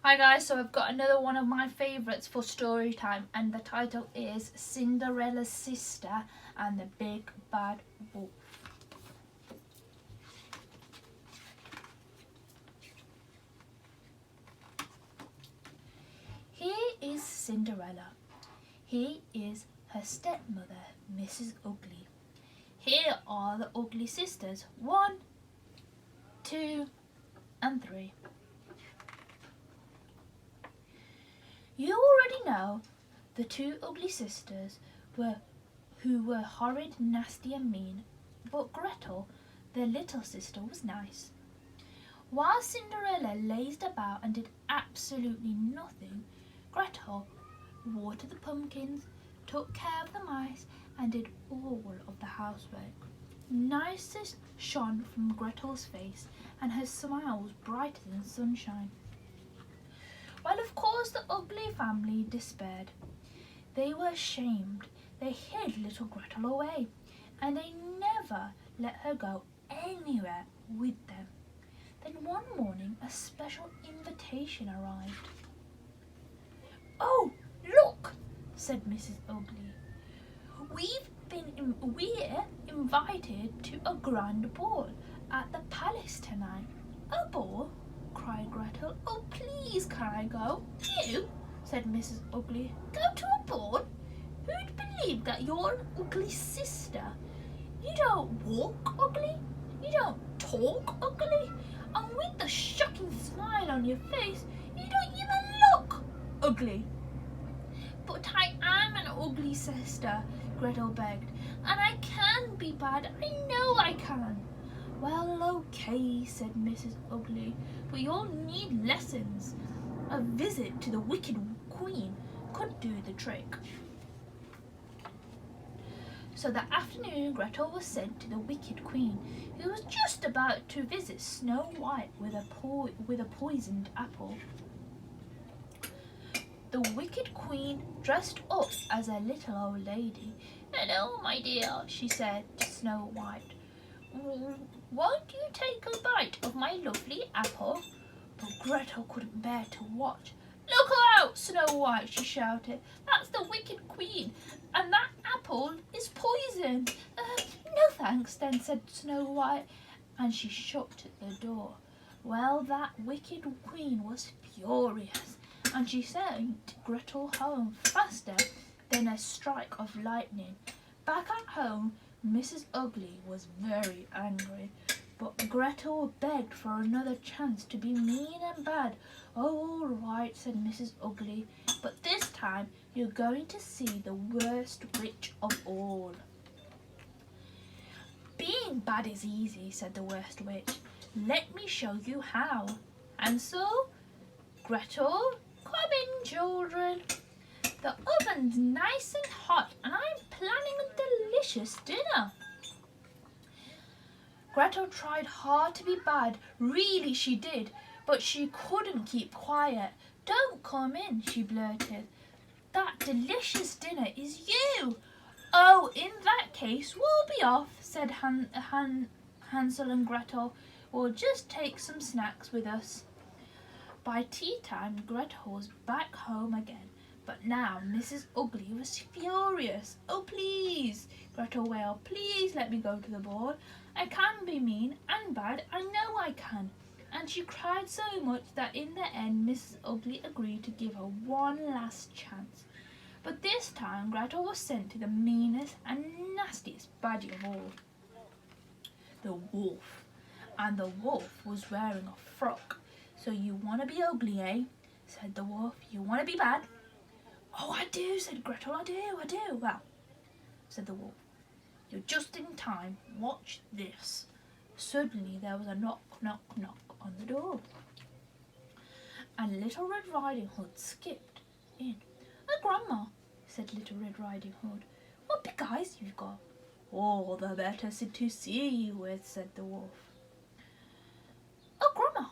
Hi guys, so I've got another one of my favourites for story time, and the title is Cinderella's Sister and the Big Bad Wolf. Here is Cinderella. Here is her stepmother, Mrs. Ugly. Here are the ugly sisters, 1, 2 and 3. You already know the 2 ugly sisters who were horrid, nasty and mean, but Gretel, their little sister, was nice. While Cinderella lazed about and did absolutely nothing, Gretel watered the pumpkins, took care of the mice and did all of the housework. Nicest shone from Gretel's face and her smile was brighter than sunshine. Well, of course, the ugly family despaired. They were ashamed. They hid little Gretel away, and they never let her go anywhere with them. Then one morning, a special invitation arrived. "Oh, look," said Mrs. Ugly. We're invited to a grand ball at the palace tonight." "A ball?" cried Gretel. "Oh, please, can I go?" "You?" said Mrs. Ugly. "Go to a ball? Who'd believe that you're an ugly sister? You don't walk ugly, you don't talk ugly, and with the shocking smile on your face, you don't even look ugly." "But I am an ugly sister," Gretel begged, "and I can be bad, I know I can." "Well, okay," said Mrs. Ugly, "but you'll need lessons. A visit to the wicked queen could do the trick." So that afternoon Gretel was sent to the wicked queen, who was just about to visit Snow White with a poisoned apple. The wicked queen dressed up as a little old lady. "Hello, my dear," she said to Snow White. "Won't you take a bite of my lovely apple?" But Gretel couldn't bear to watch. "Look out, Snow White," she shouted. "That's the wicked queen, and that apple is poison." "No thanks then," said Snow White, and she shut the door. Well, that wicked queen was furious, and she sent Gretel home faster than a strike of lightning. Back at home, Mrs. Ugly was very angry, but Gretel begged for another chance to be mean and bad. "Oh, all right," said Mrs. Ugly, "but this time you're going to see the worst witch of all." "Being bad is easy," said the worst witch. "Let me show you how." And so, "Gretel, come in, children. The oven's nice and hot and I'm planning a delicious dinner." Gretel tried hard to be bad, really she did, but she couldn't keep quiet. "Don't come in," she blurted. "That delicious dinner is you." "Oh, in that case we'll be off," said Hansel and Gretel. "We'll just take some snacks with us." By tea time, Gretel was back home again. But now Mrs. Ugly was furious. "Oh, please," Gretel wailed, "please let me go to the ball. I can be mean and bad, I know I can." And she cried so much that in the end Mrs. Ugly agreed to give her one last chance. But this time Gretel was sent to the meanest and nastiest baddie of all, the wolf. And the wolf was wearing a frock. "So you want to be ugly, eh?" said the wolf. "You want to be bad?" "Oh, I do," said Gretel. I do. "Well," said the wolf, "you're just in time. Watch this." Suddenly there was a knock, knock, knock on the door. And Little Red Riding Hood skipped in. "Oh, Grandma," said Little Red Riding Hood, "what big eyes you've got." "All the better to see you with," said the wolf. "Oh, Grandma,"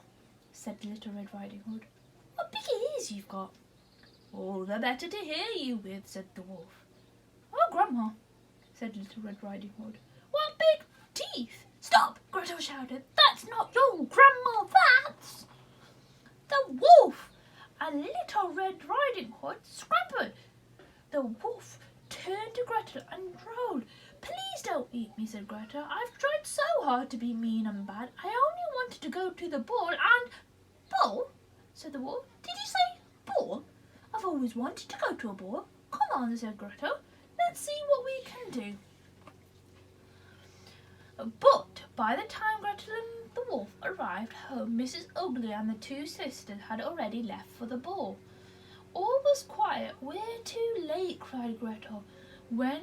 said Little Red Riding Hood, "what big ears you've got." "All the better to hear you with," said the wolf. "Oh, Grandma," said Little Red Riding Hood, "what big teeth." "Stop!" Gretel shouted. "That's not your grandma, that's the wolf. Little Red Riding Hood scampered. The wolf turned to Gretel and growled. Please don't eat me, said Gretel. I've tried so hard to be mean and bad. I only wanted to go to the ball and... Ball? Said the wolf. Did you say ball? I've always wanted to go to a ball. Come on, said Gretel. Let's see what we can do. But by the time Gretel and the wolf arrived home, Mrs. Ugly and the two sisters had already left for the ball. All was quiet. We're too late, cried Gretel, when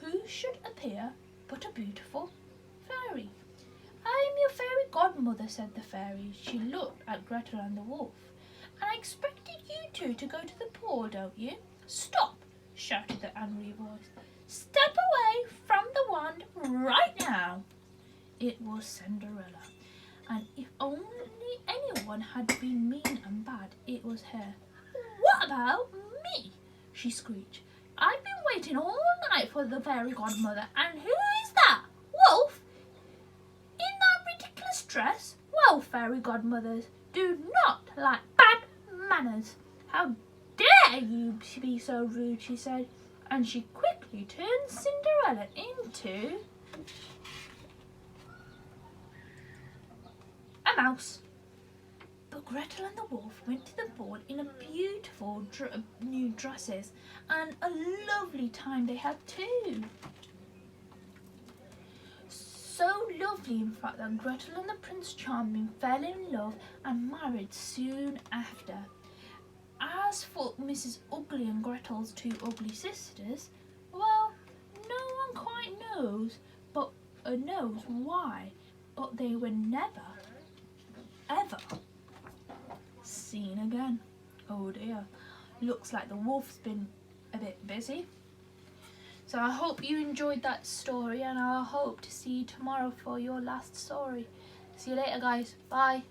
who should appear but a beautiful fairy. I am your fairy godmother, said the fairy. She looked at Gretel and the wolf. And I expected you two to go to the ball, don't you? Stop, shouted the angry voice. Step away from the wand right now. It was Cinderella, and if only anyone had been mean and bad, it was her. What about me? She screeched. I've been waiting all night for the fairy godmother, and who is that? Wolf? In that ridiculous dress? Well, fairy godmothers do not like bad manners. How dare you be so rude, she said, and she quickly turned Cinderella into a mouse. But Gretel and the wolf went to the ball in a beautiful new dresses, and a lovely time they had too. So lovely, in fact, that Gretel and the Prince Charming fell in love and married soon after. As for Mrs. Ugly and Gretel's two ugly sisters, well, no one quite knows why, but they were never, ever seen again. Oh dear, looks like the wolf's been a bit busy. So I hope you enjoyed that story, and I hope to see you tomorrow for your last story. See you later, guys. Bye.